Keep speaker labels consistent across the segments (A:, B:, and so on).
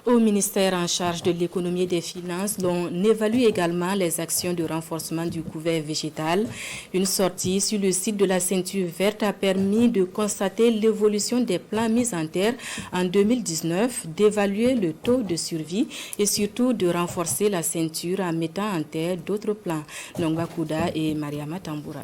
A: Au ministère en charge de l'économie et des finances, l'on évalue également les actions de renforcement du couvert végétal. Une sortie sur le site de la ceinture verte a permis de constater l'évolution des plants mis en terre en 2019, d'évaluer le taux de survie et surtout de renforcer la ceinture en mettant en terre d'autres plants. Nongba Kouda et Mariama Tamboura.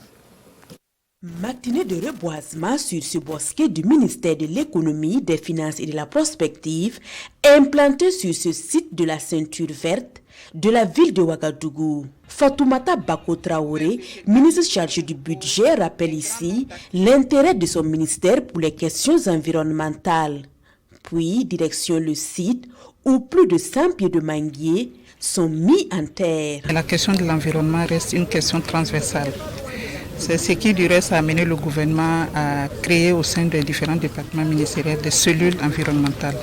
B: Matinée de reboisement sur ce bosquet du ministère de l'économie, des finances et de la prospective, implanté sur ce site de la ceinture verte de la ville de Ouagadougou. Fatoumata Bako Traoré, ministre chargé du budget, rappelle ici l'intérêt de son ministère pour les questions environnementales. Puis, direction le site où plus de 100 pieds de manguiers sont mis en terre.
C: La question de l'environnement reste une question transversale. C'est ce qui, du reste, a amené le gouvernement à créer au sein des différents départements ministériels des cellules environnementales.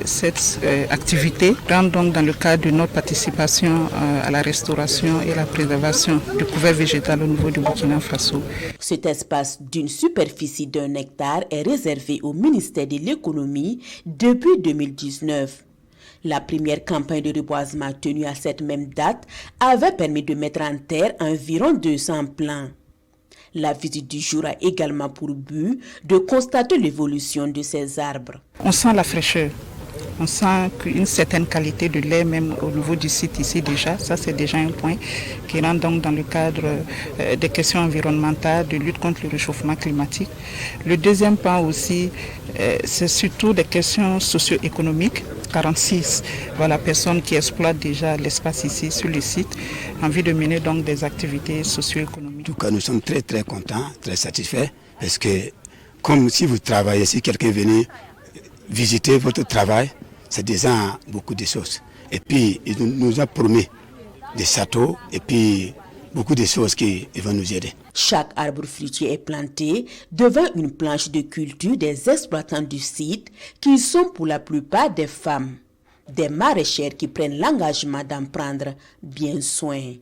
C: Cette activité rentre donc dans le cadre de notre participation à la restauration et la préservation du couvert végétal au niveau du Burkina Faso.
B: Cet espace d'une superficie d'1 hectare est réservé au ministère de l'économie depuis 2019. La première campagne de reboisement tenue à cette même date avait permis de mettre en terre environ 200 plants. La visite du jour a également pour but de constater l'évolution de ces arbres.
C: On sent la fraîcheur, on sent une certaine qualité de lait même au niveau du site ici déjà. Ça c'est déjà un point qui rentre donc dans le cadre des questions environnementales, de lutte contre le réchauffement climatique. Le deuxième point aussi, c'est surtout des questions socio-économiques. 46, voilà, personnes qui exploitent déjà l'espace ici sur le site, en vue de mener donc des activités socio-économiques.
D: En tout cas, nous sommes très très contents, très satisfaits, parce que comme si vous travaillez, si quelqu'un venait visiter votre travail, c'est déjà beaucoup de choses. Et puis, il nous a promis des châteaux et puis beaucoup de choses qui vont nous aider.
B: Chaque arbre fruitier est planté devant une planche de culture des exploitants du site qui sont pour la plupart des femmes, des maraîchères qui prennent l'engagement d'en prendre bien soin.